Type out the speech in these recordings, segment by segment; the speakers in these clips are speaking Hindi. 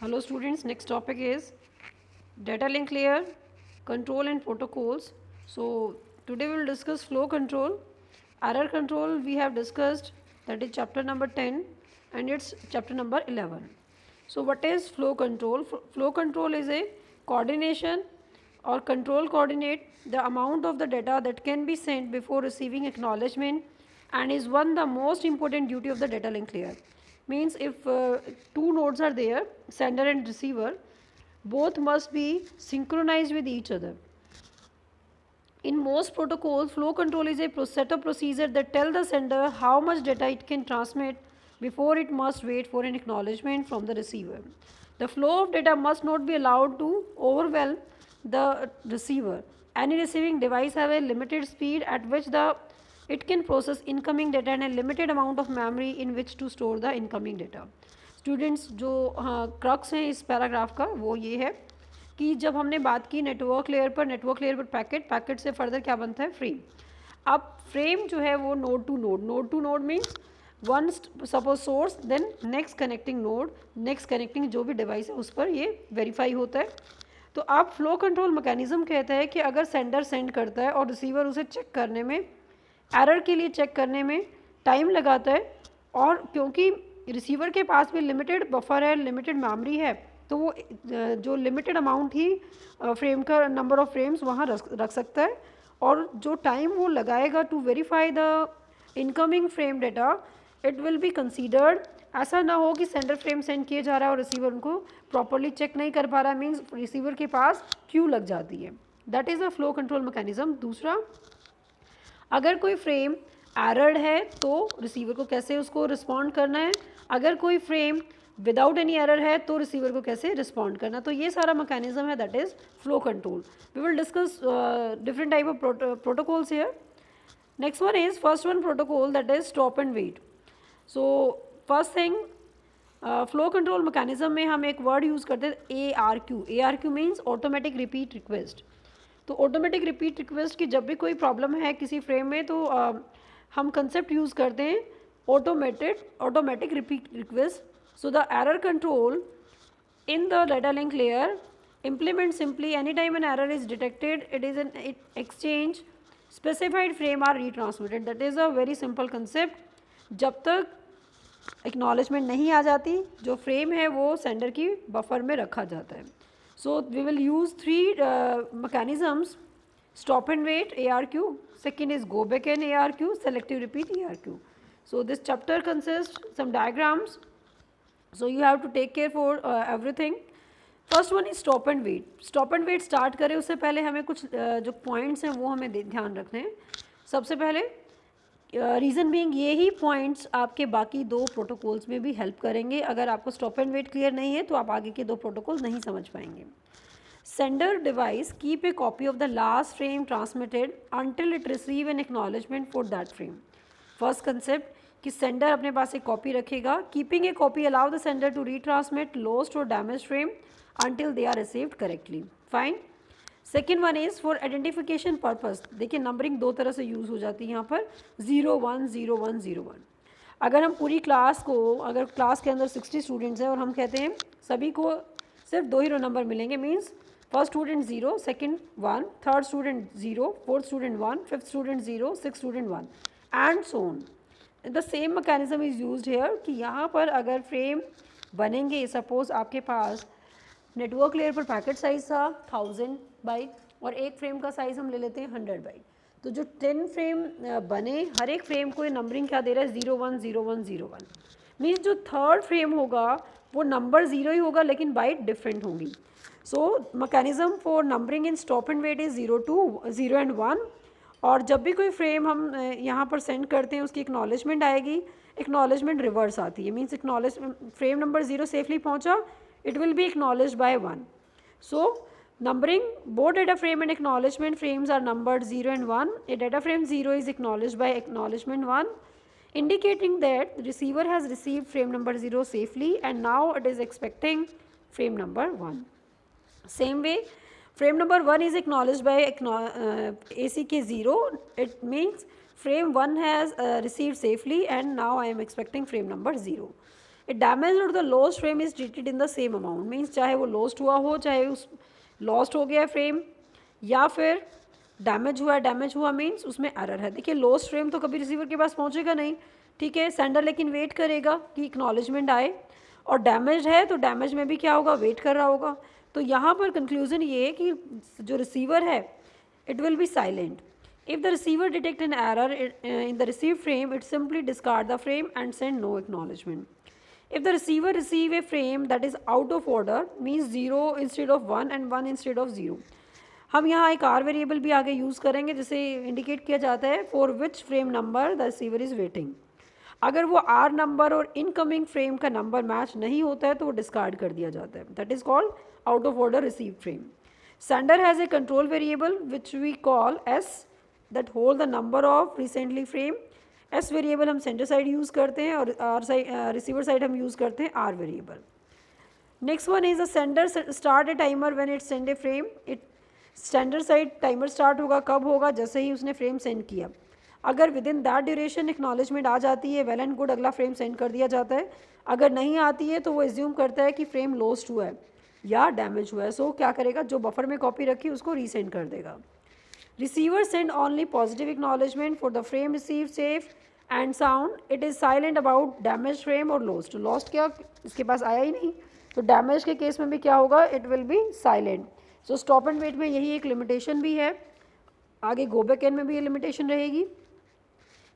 Hello students, next topic is data link layer, control and protocols. So today we will discuss flow control. Error control we have discussed, that is chapter number 10 and it's chapter number 11. So what is flow control? Flow control is a coordination or control coordinate the amount of the data that can be sent before receiving acknowledgement and is one the most important duty of the data link layer. Means if two nodes are there, sender and receiver, both must be synchronized with each other. In most protocols, flow control is a set of procedure that tell the sender how much data it can transmit before it must wait for an acknowledgement from the receiver. The flow of data must not be allowed to overwhelm the receiver. Any receiving device have a limited speed at which it can process incoming data and a limited amount of memory in which to store the incoming data. Students जो क्रक्स हैं इस पैराग्राफ का वो ये है कि जब हमने बात की नेटवर्क लेयर पर पैकेट से फर्दर क्या बनता है, फ्रेम. अब फ्रेम जो है वो node to node means one suppose source then next connecting जो भी डिवाइस है उस पर ये वेरीफाई होता है. तो आप फ्लो कंट्रोल मैकेनिज्म कहता है कि अगर सेंडर सेंड करता है और रिसीवर उसे चेक करने में, एरर के लिए चेक करने में टाइम लगाता है, और क्योंकि रिसीवर के पास भी लिमिटेड बफर है, लिमिटेड मेमोरी है, तो वो जो लिमिटेड अमाउंट ही फ्रेम का नंबर ऑफ फ्रेम्स वहाँ रख सकता है, और जो टाइम वो लगाएगा to verify the incoming frame data it will be considered. ऐसा ना हो कि सेंडर फ्रेम सेंड किए जा रहा है और रिसीवर उनको प्रॉपरली चेक नहीं कर पा रहा है, मीन्स रिसीवर के पास क्यू लग जाती है. That is a flow control mechanism. दूसरा, अगर कोई फ्रेम एरर्ड है तो रिसीवर को कैसे उसको रिस्पॉन्ड करना है, अगर कोई फ्रेम विदाउट एनी एरर है तो रिसीवर को कैसे रिस्पॉन्ड करना. तो ये सारा मैकेनिज्म है, that is flow control. We will discuss different type of protocols here. Next one is first one protocol, that is stop and wait. So first thing, flow control mechanism में हम एक वर्ड यूज़ करते हैं ARQ means automatic repeat request. तो ऑटोमेटिक रिपीट रिक्वेस्ट की जब भी कोई प्रॉब्लम है किसी फ्रेम में तो हम कंसेप्ट यूज़ करते हैं automatic repeat request. So the error control in the data link layer implement simply anytime an error is detected, it exchange specified frame are retransmitted. That is a very simple concept. जब तक acknowledgement नहीं आ जाती, जो फ्रेम है वो सेंडर की बफर में रखा जाता है. So we will use three mechanisms: stop and wait ARQ, second is go back and ARQ, selective repeat ARQ. So this chapter consists some diagrams. So you have to take care for everything. First one is stop and wait. Stop and wait start करें उससे पहले हमें कुछ जो points हैं वो हमें ध्यान रखने हैं. सबसे पहले रीज़न बीइंग ये ही पॉइंट्स आपके बाकी दो प्रोटोकॉल्स में भी हेल्प करेंगे. अगर आपको स्टॉप एंड वेट क्लियर नहीं है तो आप आगे के दो प्रोटोकॉल नहीं समझ पाएंगे. Sender device keep a copy of the last frame transmitted until it receive an acknowledgement for that frame. First concept कि सेंडर अपने पास एक कॉपी रखेगा. Keeping a copy allow the sender to retransmit lost और damage frame until they are received correctly. Fine. Second one is for identification purpose. देखिए नंबरिंग दो तरह से यूज़ हो जाती है यहाँ पर, 0 1 0 1 0 1. अगर हम पूरी क्लास को, अगर क्लास के अंदर 60 स्टूडेंट्स हैं और हम कहते हैं सभी को सिर्फ दो ही रो नंबर मिलेंगे, means first student 0, second 1, third student 0, fourth student 1, fifth student 0, six student 1 and so on. The same mechanism is used here कि यहाँ पर अगर फ्रेम बनेंगे, सपोज़ आपके पास नेटवर्क लेयर पर पैकेट साइज़ था 1000 बाइट और एक फ्रेम का साइज़ हम ले लेते हैं 100 बाइट. तो जो 10 फ्रेम बने, हर एक फ्रेम को ये नंबरिंग क्या दे रहा है, 0 1 0 1 0 1. मीन्स जो थर्ड फ्रेम होगा वो नंबर 0 ही होगा लेकिन बाइट डिफरेंट होंगी. So mechanism for numbering in stop and wait is 0 and 1. और जब भी कोई फ्रेम हम यहाँ पर सेंड करते हैं उसकी एक्नॉलेजमेंट आएगी, एक्नॉलेजमेंट रिवर्स आती है, मीन्स फ्रेम नंबर 0 सेफली पहुँचा, it will be acknowledged by 1. So numbering both data frame and acknowledgement frames are numbered 0 and 1. A data frame 0 is acknowledged by acknowledgement 1, indicating that the receiver has received frame number 0 safely and now it is expecting frame number 1. Same way, frame number 1 is acknowledged by ACK 0. It means frame 1 has received safely and now I am expecting frame number 0. A damage और the lost frame is treated in the same amount, means चाहे वो लॉस्ट हुआ हो, चाहे उस लॉस्ट हो गया फ्रेम या फिर डैमेज हुआ मीन्स उसमें एरर है। देखिए लॉस्ट फ्रेम तो कभी रिसीवर के पास पहुंचेगा नहीं, ठीक है, सेंडर लेकिन वेट करेगा कि एक्नॉलेजमेंट आए, और डैमेज है तो डैमेज में भी क्या होगा, वेट कर रहा होगा। तो यहाँ पर कंक्लूजन ये है कि जो रिसीवर है it will be silent. If the receiver detect an error in the received frame, it simply discard the frame and send no acknowledgement. If the receiver receive a frame that is out of order, means 0 instead of 1 and 1 instead of 0. हम यहाँ एक आर वेरिएबल भी आगे यूज़ करेंगे जिसे इंडिकेट किया जाता है for which frame number the receiver is waiting. अगर वो आर नंबर और इनकमिंग फ्रेम का नंबर मैच नहीं होता है तो वो डिस्कार्ड कर दिया जाता है, that is called out of order receive frame. Sender has a control variable which we call S that hold the number of recently frame. S variable हम sender side use करते हैं और R side receiver side हम use करते हैं R variable. Next one is the sender start a timer when it send a frame. It sender side timer start होगा कब होगा, जैसे ही उसने frame send किया। अगर within that duration acknowledgement आ जाती है, well and good, अगला frame send कर दिया जाता है। अगर नहीं आती है तो वो assume करता है कि frame lost हुआ है या डैमेज हुआ है, सो क्या करेगा, जो बफर में कॉपी रखी उसको रीसेंड कर देगा। Receiver send only positive acknowledgement for the frame receive safe and sound, it is silent about damage frame और लॉस्ट। लॉस्ट क्या, इसके पास आया ही नहीं, तो डैमेज के केस में भी क्या होगा, it will be silent. So stop and wait में यही एक लिमिटेशन भी है, आगे गो बैक एन में भी ये लिमिटेशन रहेगी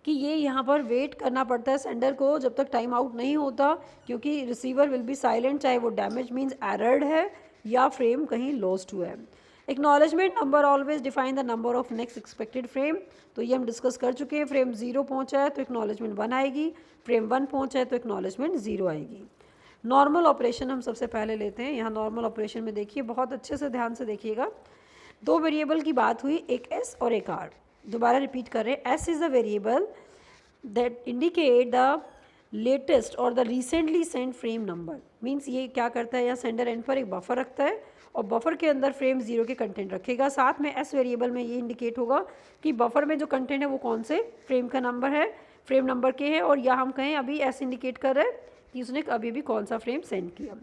कि ये यहाँ पर वेट करना पड़ता है सेंडर को जब तक टाइम आउट नहीं होता, क्योंकि रिसीवर विल बी साइलेंट चाहे वो डैमेज मीन्स एरर्ड है या फ्रेम कहीं लॉस्ट हुआ है। Acknowledgement number always define the number of next expected frame, तो ये हम डिस्कस कर चुके हैं। फ्रेम 0 पहुँचा है तो एक्नॉलेजमेंट 1 आएगी, फ्रेम 1 पहुँचा है तो एक्नॉलेजमेंट 0 आएगी। नॉर्मल ऑपरेशन हम सबसे पहले लेते हैं। यहाँ नॉर्मल ऑपरेशन में देखिए, बहुत अच्छे से ध्यान से देखिएगा, दो वेरिएबल की बात हुई, एक एस और एक आर। दोबारा रिपीट कर रहे हैं, S is the variable that indicate the latest और the recently send frame number, means ये क्या करता है, या सेंडर एंड पर एक बफर रखता है और बफर के अंदर फ्रेम 0 के कंटेंट रखेगा। साथ में एस वेरिएबल में ये इंडिकेट होगा कि बफर में जो कंटेंट है वो कौन से फ्रेम का नंबर है, फ्रेम नंबर के है, और या हम कहें अभी एस इंडिकेट कर रहे हैं कि उसने अभी अभी कौन सा फ्रेम सेंड किया।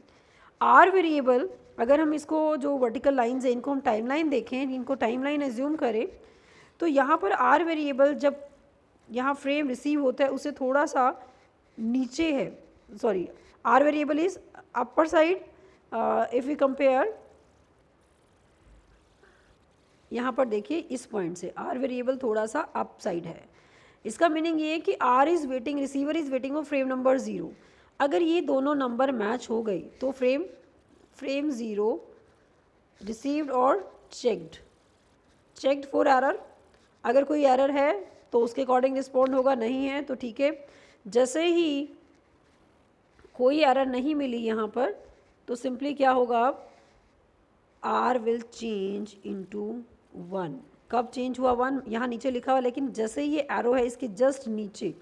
आर वेरिएबल, अगर हम इसको जो वर्टिकल लाइन्स है इनको हम टाइमलाइन देखें, इनको टाइमलाइन एज्यूम करें, तो यहाँ पर आर वेरिएबल जब यहाँ फ्रेम रिसीव होता है उसे थोड़ा सा नीचे है, sorry, R variable is upper side if we compare, यहाँ पर देखिए इस पॉइंट से आर वेरिएबल थोड़ा सा अप साइड है। इसका मीनिंग ये है कि R is waiting, receiver is waiting for frame number 0। अगर ये दोनों नंबर मैच हो गई तो फ्रेम 0 रिसीव्ड और चेक्ड फॉर एरर। अगर कोई एरर है तो उसके अकॉर्डिंग रिस्पॉन्ड होगा, नहीं है तो ठीक है। जैसे ही कोई एरर नहीं मिली यहाँ पर तो सिंपली क्या होगा, आर विल चेंज इनटू 1। कब चेंज हुआ 1, यहाँ नीचे लिखा हुआ, लेकिन जैसे ही ये एरो है इसके जस्ट नीचे,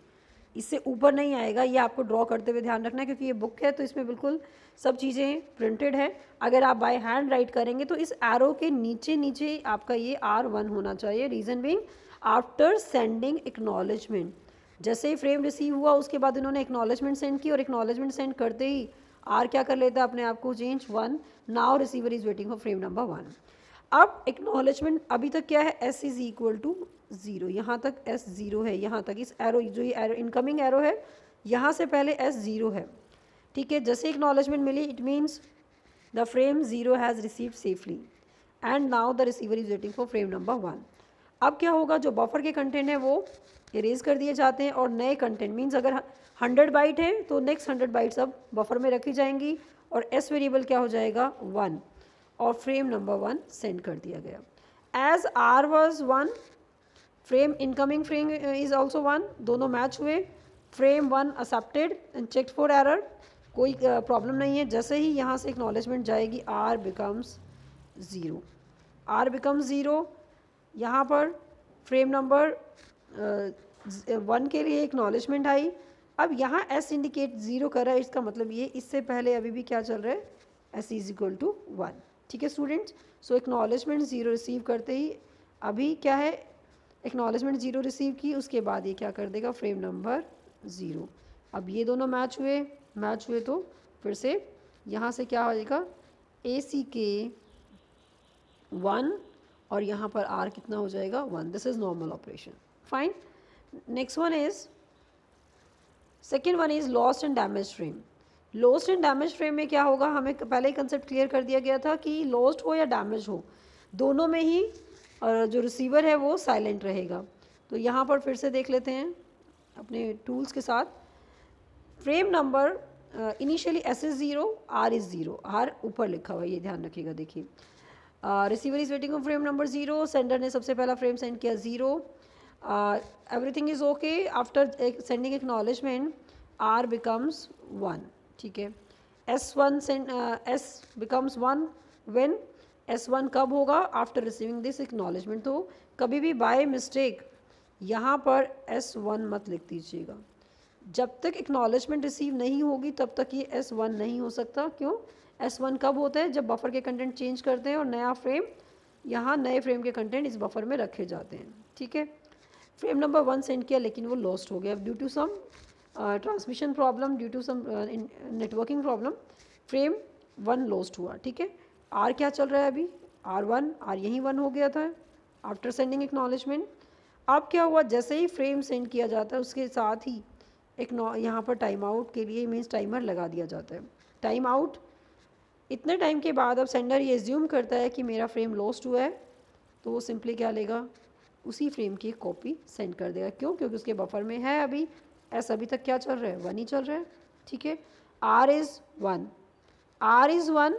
इससे ऊपर नहीं आएगा। ये आपको ड्रॉ करते हुए ध्यान रखना है, क्योंकि ये बुक है तो इसमें बिल्कुल सब चीज़ें प्रिंटेड है। अगर आप बाय हैंड राइट करेंगे तो इस एरो के नीचे नीचे आपका ये R1 होना चाहिए। Reason being after sending acknowledgement, जैसे ही फ्रेम रिसीव हुआ उसके बाद इन्होंने एक्नॉलेजमेंट सेंड की, और एक्नॉलेजमेंट सेंड करते ही आर क्या कर लेता है, अपने आप को change 1। Now receiver is waiting for frame number 1। अब एक्नॉलेजमेंट अभी तक क्या है, एस इज़ इक्वल टू 0, यहाँ तक एस 0 है, यहाँ तक इस एरो, जो ये एरो इनकमिंग एरो है, यहाँ से पहले एस 0 है, ठीक है। जैसे एक्नॉलेजमेंट मिली, it means the frame 0 has received safely and now the receiver is waiting for frame number 1। अब क्या होगा, जो बफर के कंटेंट है वो इरेज कर दिए जाते हैं और नए कंटेंट, मीन्स अगर 100 बाइट है तो नेक्स्ट 100 बाइट्स अब बफर में रखी जाएंगी, और एस वेरिएबल क्या हो जाएगा 1, और फ्रेम नंबर 1 सेंड कर दिया गया। As R was 1, frame incoming frame is also 1, दोनों मैच हुए, frame 1 accepted and checked for error, कोई प्रॉब्लम नहीं है। जैसे ही यहाँ से एक्नॉलेजमेंट जाएगी, आर बिकम्स 0, यहाँ पर फ्रेम नंबर 1 के लिए एक्नॉलेजमेंट आई। अब यहाँ एस इंडिकेट 0 कर रहा है, इसका मतलब ये इससे पहले अभी भी क्या चल रहा है, एस इज इक्वल टू 1, ठीक है स्टूडेंट्स। सो एक्नॉलेजमेंट 0 रिसीव करते ही अभी क्या है, एक्नॉलेजमेंट 0 रिसीव की, उसके बाद ये क्या कर देगा, फ्रेम नंबर 0। अब ये दोनों मैच हुए, मैच हुए तो फिर से यहाँ से क्या हो जाएगा, ACK 1 और यहाँ पर R कितना हो जाएगा 1. This is normal operation. Fine. Next one is, second one is lost and damage frame. Lost and damage frame में क्या होगा, हमें पहले ही कंसेप्ट क्लियर कर दिया गया था कि लॉस्ट हो या डैमेज हो, दोनों में ही जो रिसीवर है वो साइलेंट रहेगा. तो यहाँ पर फिर से देख लेते हैं अपने टूल्स के साथ. Frame number initially S is 0, R is 0. R ऊपर लिखा हुआ है, ये ध्यान रखिएगा. देखिए, receiver is waiting on frame number 0. Sender ने सबसे पहला फ्रेम सेंड किया 0. Everything is okay. After sending acknowledgement R becomes 1. ठीक है. S1 S becomes 1 when S1 कब होगा, आफ्टर रिसीविंग दिस एक्नॉलेजमेंट. तो कभी भी बाय मिस्टेक यहाँ पर S1 मत लिख दीजिएगा. जब तक एक्नॉलेजमेंट रिसीव नहीं होगी तब तक ये S1 नहीं हो सकता. क्यों? S1 कब होता है, जब बफर के कंटेंट चेंज करते हैं और नया फ्रेम, यहाँ नए फ्रेम के कंटेंट इस बफर में रखे जाते हैं. ठीक है. फ्रेम नंबर 1 सेंड किया लेकिन वो लॉस्ट हो गया due to some transmission problem, due to some networking problem. Frame 1 lost हुआ. ठीक है. R क्या चल रहा है अभी, R1. R यहीं 1 हो गया था आफ्टर सेंडिंग एक्नॉलेजमेंट. अब क्या हुआ, जैसे ही फ्रेम सेंड किया जाता है उसके साथ ही एक यहाँ पर टाइम आउट के लिए मीन्स टाइमर लगा दिया जाता है. टाइम आउट इतने टाइम के बाद अब सेंडर ये एज्यूम करता है कि मेरा फ्रेम लॉस्ट हुआ है, तो वो सिंपली क्या लेगा, उसी फ्रेम की एक कॉपी सेंड कर देगा. क्यों? क्योंकि उसके बफर में है अभी S अभी तक क्या चल रहा है, 1 ही चल रहा है. ठीक है. R is 1. R is 1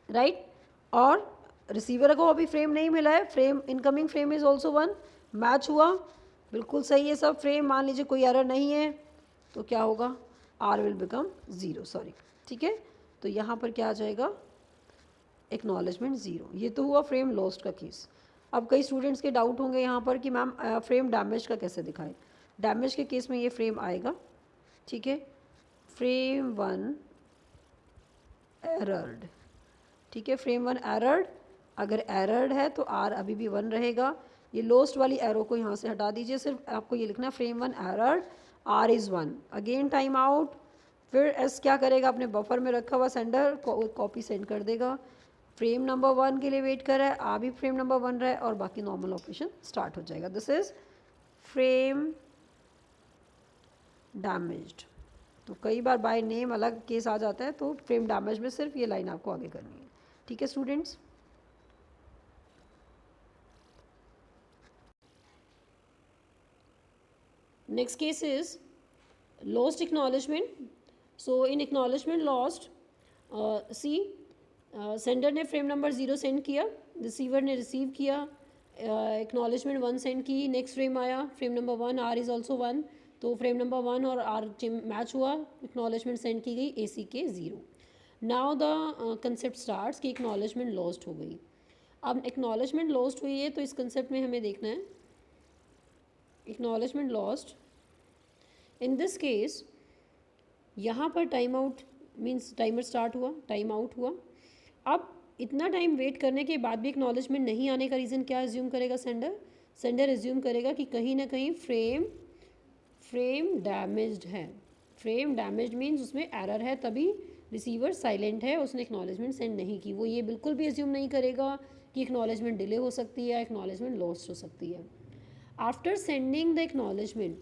right. और रिसीवर को अभी फ्रेम नहीं मिला है, frame incoming frame is also 1. Match हुआ, बिल्कुल सही है सब फ्रेम. मान लीजिए कोई एरर नहीं है तो क्या होगा, R विल बिकम 0. सॉरी. ठीक है. तो यहाँ पर क्या आ जाएगा, एक्नॉलेजमेंट 0. ये तो हुआ फ्रेम लॉस्ट का केस. अब कई स्टूडेंट्स के डाउट होंगे यहाँ पर कि मैम फ्रेम डैमेज का कैसे दिखाएं. डैमेज के केस में ये फ्रेम आएगा. ठीक है. फ्रेम 1 एरर्ड. ठीक है. फ्रेम 1 एरर्ड. अगर एरर्ड है तो R अभी भी 1 रहेगा. ये लॉस्ट वाली एरो को यहाँ से हटा दीजिए, सिर्फ आपको ये लिखना है frame 1 एरर्ड, R is 1. Again time out. फिर S क्या करेगा, अपने बफर में रखा हुआ सेंडर कॉपी सेंड कर देगा. फ्रेम नंबर 1 के लिए वेट कर रहा है, आ भी फ्रेम नंबर 1 रहा है और बाकी नॉर्मल ऑपरेशन स्टार्ट हो जाएगा. This is frame damaged. तो कई बार बाय नेम अलग केस आ जाता है, तो फ्रेम डैमेज में सिर्फ ये लाइन आपको आगे करनी है. ठीक है students. Next case is lost acknowledgement. So in acknowledgement lost, see, sender ने फ्रेम नंबर 0 सेंड किया, रिसीवर ने रिसीव किया, एक्नॉलेजमेंट 1 सेंड की, नेक्स्ट फ्रेम आया frame number 1, R is also 1. तो फ्रेम नंबर 1 और R मैच हुआ, एक्नॉलेजमेंट सेंड की गई, ACK 0. Now the concept starts कि एक्नॉलेजमेंट लॉस्ट हो गई. अब एक्नॉलेजमेंट लॉस्ट हुई है तो इस कंसेप्ट में हमें देखना है acknowledgement lost. In this case यहाँ पर time out means timer start हुआ, टाइम आउट हुआ. अब इतना टाइम वेट करने के बाद भी एक्नॉलेजमेंट नहीं आने का रीज़न क्या एज्यूम करेगा सेंडर. सेंडर एज्यूम करेगा कि कहीं ना कहीं फ्रेम डैमेज्ड है. फ्रेम डैमेज्ड मीन्स उसमें एरर है, तभी रिसीवर साइलेंट है, उसने एक्नॉलेजमेंट सेंड नहीं की. वो ये बिल्कुल भी एज्यूम नहीं करेगा कि एक्नॉलेजमेंट डिले हो सकती है, एक्नॉलेजमेंट लॉस्ट हो सकती है. आफ्टर सेंडिंग द एक्नॉलेजमेंट,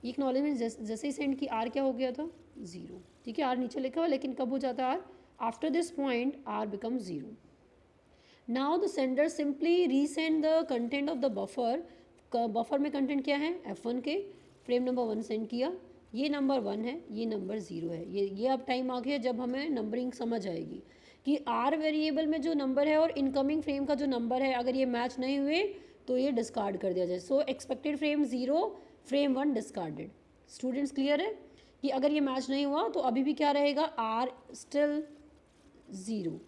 ये एक्नॉलेजमेंट जैसे ही सेंड की, R क्या हो गया था 0. ठीक है. R नीचे लिखा हुआ, लेकिन कब हो जाता है R, after this point R become 0. Now the sender simply resend the content of the buffer. Buffer में कंटेंट क्या है, F1 के. फ्रेम नंबर 1 सेंड किया, ये नंबर 1 है, ये नंबर 0 है. ये अब टाइम आ गया जब हमें नंबरिंग समझ आएगी कि R वेरिएबल में जो नंबर है और इनकमिंग फ्रेम का जो नंबर है, अगर ये मैच नहीं हुए तो ये डिस्कार्ड कर दिया जाए. सो expected frame 0, frame 1 discarded. Students clear है कि अगर ये मैच नहीं हुआ तो अभी भी क्या रहेगा, R स्टिल 0.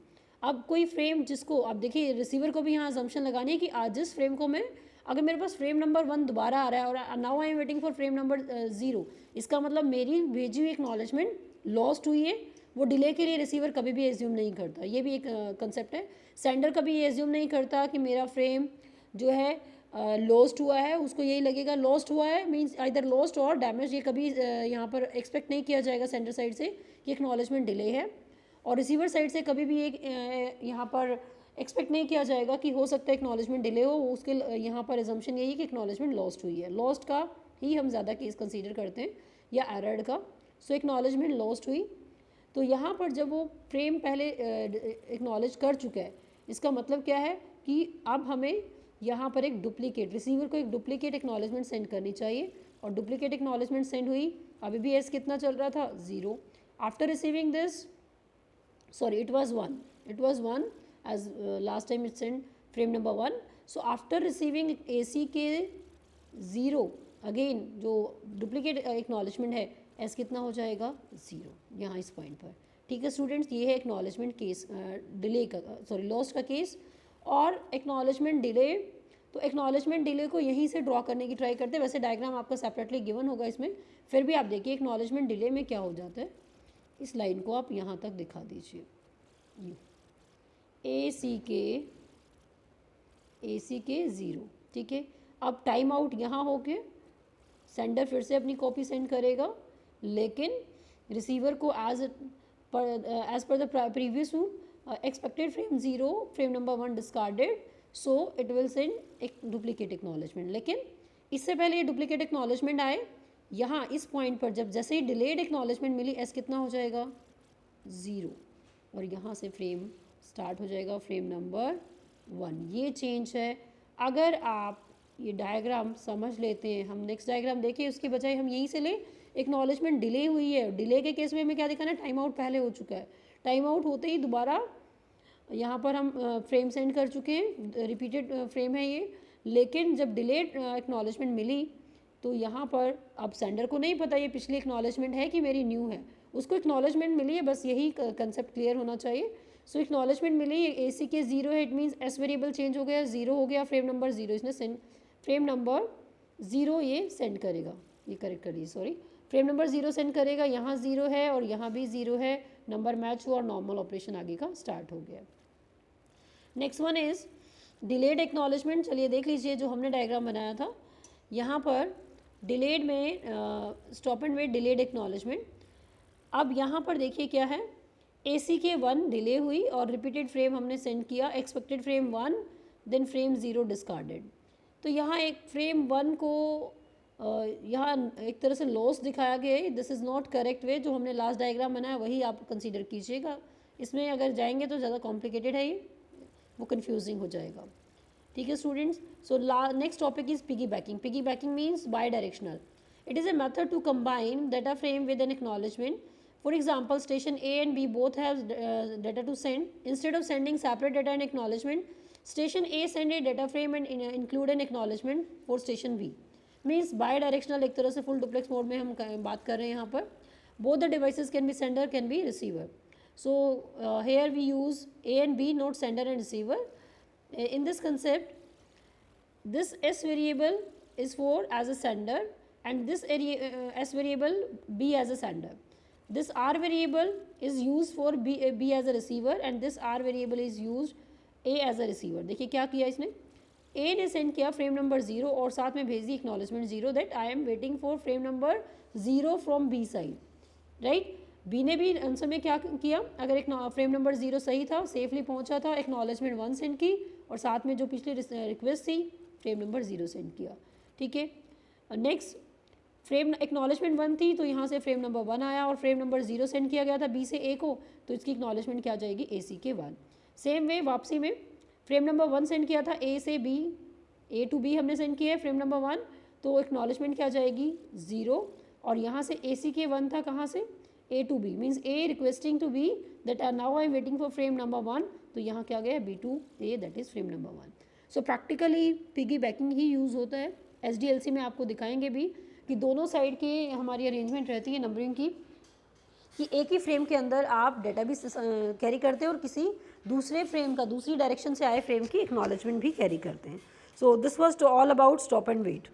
अब कोई फ्रेम जिसको, अब देखिए रिसीवर को भी यहाँ अजम्पशन लगानी है कि आज जिस फ्रेम को मैं, अगर मेरे पास फ्रेम नंबर 1 दोबारा आ रहा है और now I am waiting for frame number 0, इसका मतलब मेरी भेजी हुई एक्नॉलेजमेंट लॉस्ट हुई है. वो डिले के लिए रिसीवर कभी भी एज्यूम नहीं करता. ये भी एक कंसेप्ट है. सेंडर कभी ये एज्यूम नहीं करता कि मेरा फ्रेम जो है लॉस्ट हुआ है उसको यही लगेगा लॉस्ट हुआ है मीन्स आइदर लॉस्ट और डैमेज, ये कभी यहाँ पर एक्सपेक्ट नहीं किया जाएगा सेंडर साइड से कि एक्नॉलेजमेंट डिले है, और रिसीवर साइड से कभी भी एक यहाँ पर एक्सपेक्ट नहीं किया जाएगा कि हो सकता है एक्नॉलेजमेंट डिले हो, उसके यहाँ पर एजम्पशन यही कि एक्नॉलेजमेंट लॉस्ट हुई है, लॉस्ट का ही हम ज़्यादा केस कंसीडर करते हैं या एरर्ड का। सो एक्नॉलेजमेंट लॉस्ट हुई, तो यहाँ पर जब वो फ्रेम पहले एक्नॉलेज कर चुका है, इसका मतलब क्या है कि अब हमें यहाँ पर एक डुप्लीकेट, रिसीवर को एक डुप्लीकेट एक्नॉलेजमेंट सेंड करनी चाहिए, और डुप्लीकेट एक्नॉलेजमेंट सेंड हुई, अभी भी एस कितना चल रहा था 0। After receiving this sorry it was 1 as last time it sent frame number 1, so after receiving AC के 0 again जो डुप्लीकेट एक्नॉलेजमेंट है एस कितना हो जाएगा 0 यहाँ इस पॉइंट पर। ठीक है स्टूडेंट्स, ये है एक्नॉलेजमेंट केस डिले का, सॉरी लॉस्ट का केस। और एक्नॉलेजमेंट डिले, तो एक्नॉलेजमेंट डिले को यहीं से ड्रॉ करने की ट्राई करते हैं, वैसे डायग्राम आपका सेपरेटली गिवन होगा इसमें, फिर भी आप देखिए एक्नॉलेजमेंट डिले में क्या हो जाता है। इस लाइन को आप यहाँ तक दिखा दीजिए, ए सी के 0। ठीक है, अब टाइम आउट यहाँ हो के सेंडर फिर से अपनी कॉपी सेंड करेगा, लेकिन रिसीवर को as per the previous rule expected frame 0 frame number 1 discarded, so it will send एक डुप्लीकेट एक्नॉलेजमेंट। लेकिन इससे पहले ये डुप्लीकेट एक्नॉलेजमेंट आए, यहाँ इस पॉइंट पर जब जैसे ही डिलेड एक्नॉलेजमेंट मिली एस कितना हो जाएगा 0, और यहाँ से फ्रेम स्टार्ट हो जाएगा फ्रेम नंबर 1। ये चेंज है। अगर आप ये डायग्राम समझ लेते हैं, हम नेक्स्ट डायग्राम देखें उसके बजाय हम यहीं से ले, एक्नॉलेजमेंट डिले हुई है, डिले के केस में हमें क्या दिखाना है, टाइम आउट पहले हो चुका है, टाइम आउट होते ही दोबारा यहाँ पर हम फ्रेम सेंड कर चुके हैं, रिपीटेड फ्रेम है ये। लेकिन जब डिलेड एक्नॉलेजमेंट मिली तो यहाँ पर अब सेंडर को नहीं पता ये पिछली एक्नॉलेजमेंट है कि मेरी न्यू है, उसको एक्नॉलेजमेंट मिली है, बस यही कंसेप्ट क्लियर होना चाहिए। सो एक्नॉलेजमेंट मिली, ए सी के 0 है, it means S variable change हो गया, 0 हो गया, फ्रेम नंबर 0 इसने सेंड, फ्रेम नंबर 0 ये सेंड करेगा, ये करेक्ट करिए सॉरी, फ्रेम नंबर 0 सेंड करेगा, यहाँ 0 है और यहाँ भी 0 है, नंबर मैच हुआ और नॉर्मल ऑपरेशन आगे का स्टार्ट हो गया। Next one is delayed acknowledgement. चलिए देख लीजिए जो हमने डायग्राम बनाया था, यहाँ पर डिलेड में stop and wait delayed acknowledgement. अब यहाँ पर देखिए क्या है, ए सी के 1 डिले हुई और रिपीटेड फ्रेम हमने सेंड किया, expected frame 1 then frame 0 discarded. तो यहाँ एक फ्रेम 1 को यहाँ एक तरह से लॉस दिखाया गया है, this is not correct way, जो हमने लास्ट डायग्राम बनाया वही आप कंसीडर कीजिएगा, इसमें अगर जाएंगे तो ज़्यादा कॉम्प्लिकेटेड है, ये वो कन्फ्यूजिंग हो जाएगा। ठीक है students, so next topic is piggy banking. Piggy banking means by directional, it is a method to combine data frame with an acknowledgement. For example, station A and B both have data to send. Instead of sending separate data and acknowledgement, station A send a data frame and include an acknowledgement for station B. Means bi-directional, एक तरह से full duplex mode में हम बात कर रहे हैं यहाँ पर. Both the devices can be sender, can be receiver. So here we use A and B, not sender and receiver. In this concept, this S variable is for as a sender and this S variable B as a sender. This R variable is used for B as a receiver and this R variable is used A as a receiver. देखिए क्या किया इसने, A ने सेंड किया फ्रेम नंबर 0 और साथ में भेज दी acknowledgement 0 that I am waiting for frame number 0 from B side, right. B ने भी आंसर में क्या किया, अगर एक फ्रेम नंबर 0 सही था, सेफली पहुंचा था, एक्नॉलेजमेंट 1 सेंड की और साथ में जो पिछली रिक्वेस्ट थी फ्रेम नंबर 0 सेंड किया। ठीक है, नेक्स्ट फ्रेम एक्नॉलेजमेंट 1 थी तो यहाँ से फ्रेम नंबर 1 आया और फ्रेम नंबर 0 सेंड किया गया था B से A को, तो इसकी एक्नॉलेजमेंट क्या जाएगी AC के 1। सेम वे वापसी में फ्रेम नंबर 1 सेंड किया था A से B, A टू B हमने सेंड किया है फ्रेम नंबर 1, तो एक्नॉलेजमेंट क्या जाएगी 0 और यहाँ से AC के 1 था कहाँ से A to B, means A requesting to B that R now I am waiting for frame number 1, तो यहाँ क्या गया B to A that is frame number 1। So practically piggybacking ही यूज़ होता है। SDLC में आपको दिखाएंगे भी कि दोनों साइड की हमारी अरेंजमेंट रहती है नंबरिंग की, कि एक ही फ्रेम के अंदर आप डेटा भी कैरी करते हैं और किसी दूसरे फ्रेम का दूसरी डायरेक्शन से आए फ्रेम की एक्नॉलेजमेंट भी कैरी करते हैं। So this was all about stop and wait.